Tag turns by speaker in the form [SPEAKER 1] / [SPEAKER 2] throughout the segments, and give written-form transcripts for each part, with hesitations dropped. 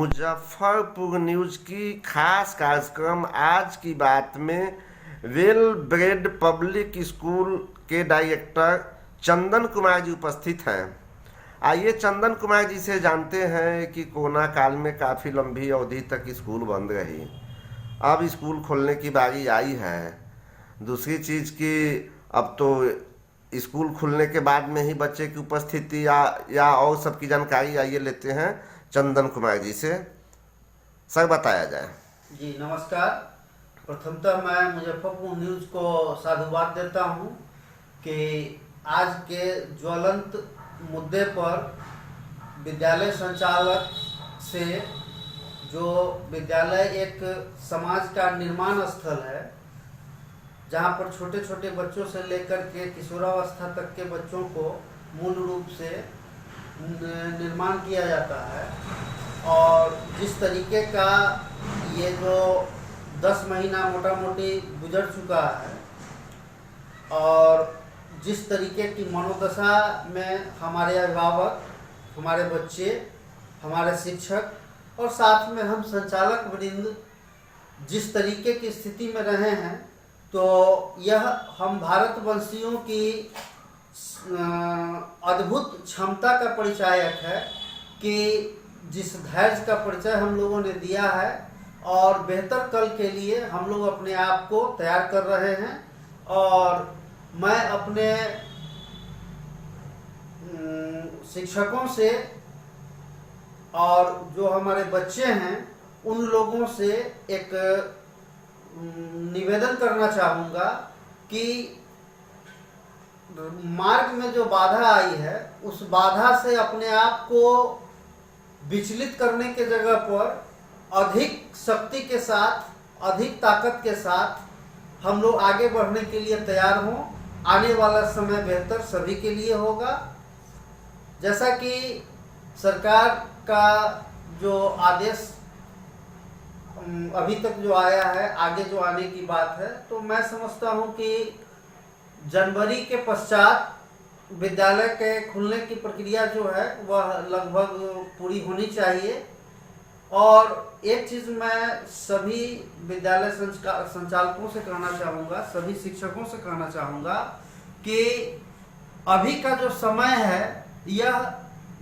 [SPEAKER 1] Muzaffarpur news की खास कार्यक्रम आज की बात में वेल ब्रेड पब्लिक स्कूल के डायरेक्टर चंदन कुमार जी उपस्थित हैं। आइए चंदन कुमार जी से जानते हैं कि कोरोना काल में काफ़ी लंबी अवधि तक स्कूल बंद रही, अब स्कूल खोलने की बारी आई है। दूसरी चीज़ कि अब तो स्कूल खुलने के बाद में ही बच्चे की उपस्थिति या और सबकी जानकारी आइए लेते हैं चंदन कुमार जी से। सर बताया जाए।
[SPEAKER 2] जी नमस्कार। प्रथमतः मैं मुजफ्फरपुर न्यूज़ को साधुवाद देता हूं कि आज के ज्वलंत मुद्दे पर विद्यालय संचालक से, जो विद्यालय एक समाज का निर्माण स्थल है जहां पर छोटे छोटे बच्चों से लेकर के किशोरावस्था तक के बच्चों को मूल रूप से निर्माण किया जाता है, और जिस तरीके का ये जो 10 महीना मोटा मोटी गुजर चुका है और जिस तरीके की मनोदशा में हमारे अभिभावक, हमारे बच्चे, हमारे शिक्षक और साथ में हम संचालक वृंद जिस तरीके की स्थिति में रहे हैं, तो यह हम भारतवंशियों की अद्भुत क्षमता का परिचायक है कि जिस धैर्य का परिचय हम लोगों ने दिया है और बेहतर कल के लिए हम लोग अपने आप को तैयार कर रहे हैं। और मैं अपने शिक्षकों से और जो हमारे बच्चे हैं उन लोगों से एक निवेदन करना चाहूँगा कि मार्ग में जो बाधा आई है उस बाधा से अपने आप को विचलित करने के जगह पर अधिक शक्ति के साथ, अधिक ताकत के साथ हम लोग आगे बढ़ने के लिए तैयार हों। आने वाला समय बेहतर सभी के लिए होगा। जैसा कि सरकार का जो आदेश अभी तक जो आया है, आगे जो आने की बात है, तो मैं समझता हूं कि जनवरी के पश्चात विद्यालय के खुलने की प्रक्रिया जो है वह लगभग पूरी होनी चाहिए। और एक चीज़ मैं सभी विद्यालय संचालकों से कहना चाहूँगा, सभी शिक्षकों से कहना चाहूँगा कि अभी का जो समय है यह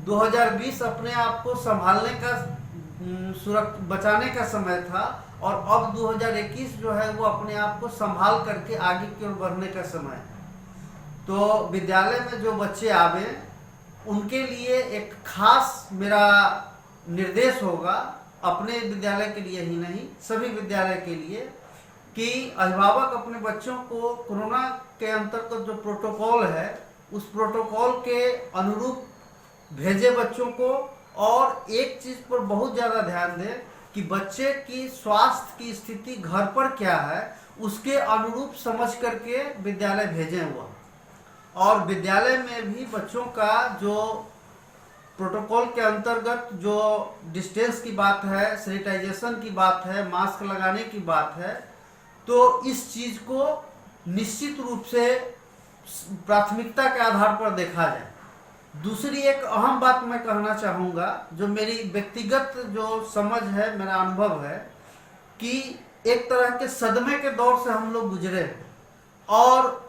[SPEAKER 2] 2020 अपने आप को संभालने का, बचाने का समय था, और अब 2021 जो है वो अपने आप को संभाल करके आगे की ओर बढ़ने का समय है। तो विद्यालय में जो बच्चे आवे उनके लिए एक खास मेरा निर्देश होगा, अपने विद्यालय के लिए ही नहीं सभी विद्यालय के लिए, कि अभिभावक अपने बच्चों को कोरोना के अंतर्गत जो प्रोटोकॉल है उस प्रोटोकॉल के अनुरूप भेजे बच्चों को। और एक चीज़ पर बहुत ज़्यादा ध्यान दें कि बच्चे की स्वास्थ्य की स्थिति घर पर क्या है उसके अनुरूप समझ करके विद्यालय भेजें हुआ। और विद्यालय में भी बच्चों का जो प्रोटोकॉल के अंतर्गत जो डिस्टेंस की बात है, सैनिटाइजेशन की बात है, मास्क लगाने की बात है, तो इस चीज़ को निश्चित रूप से प्राथमिकता के आधार पर देखा जाए। दूसरी एक अहम बात मैं कहना चाहूँगा, जो मेरी व्यक्तिगत जो समझ है, मेरा अनुभव है कि एक तरह के सदमे के दौर से हम लोग गुजरे हैं, और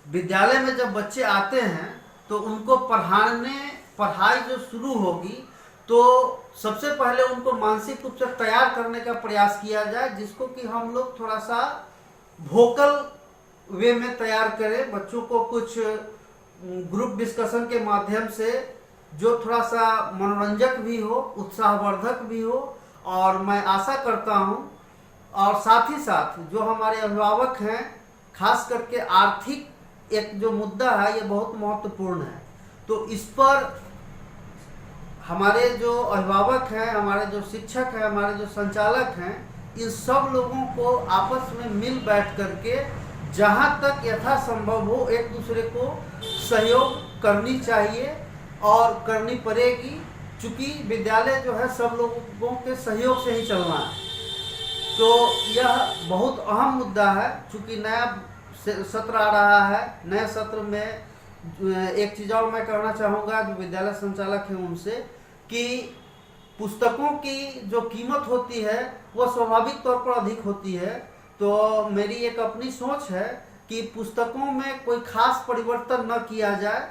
[SPEAKER 2] विद्यालय में जब बच्चे आते हैं तो उनको पढ़ाई जो शुरू होगी तो सबसे पहले उनको मानसिक रूप से तैयार करने का प्रयास किया जाए, जिसको कि हम लोग थोड़ा सा वोकल वे में तैयार करें। बच्चों को कुछ ग्रुप डिस्कशन के माध्यम से जो थोड़ा सा मनोरंजक भी हो, उत्साहवर्धक भी हो, और मैं आशा करता हूं, और साथ ही साथ जो हमारे अभिभावक हैं, खास करके आर्थिक एक जो मुद्दा है ये बहुत महत्वपूर्ण है। तो इस पर हमारे जो अभिभावक हैं, हमारे जो शिक्षक हैं, हमारे जो संचालक हैं, इन सब लोगों को आपस में मिल बैठ करके जहाँ तक यथासंभव हो एक दूसरे को सहयोग करनी चाहिए और करनी पड़ेगी, चूँकि विद्यालय जो है सब लोगों के सहयोग से ही चलना है। तो यह बहुत अहम मुद्दा है। चूँकि नया सत्र आ रहा है, नए सत्र में एक चीज़ और मैं कहना चाहूँगा जो विद्यालय संचालक हैं उनसे, कि पुस्तकों की जो कीमत होती है वह स्वाभाविक तौर पर अधिक होती है। तो मेरी एक अपनी सोच है कि पुस्तकों में कोई खास परिवर्तन न किया जाए।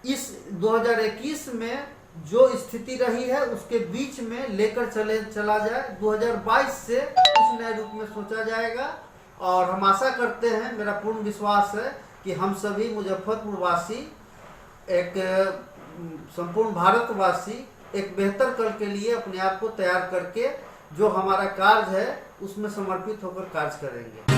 [SPEAKER 2] इस 2021 में जो स्थिति रही है उसके बीच में लेकर चला जाए। 2022 से कुछ नए रूप में सोचा जाएगा और हम आशा करते हैं, मेरा पूर्ण विश्वास है कि हम सभी मुजफ्फरपुर वासी, एक संपूर्ण भारतवासी एक बेहतर कल के लिए अपने आप को तैयार करके जो हमारा कार्य है उसमें समर्पित होकर कार्य करेंगे।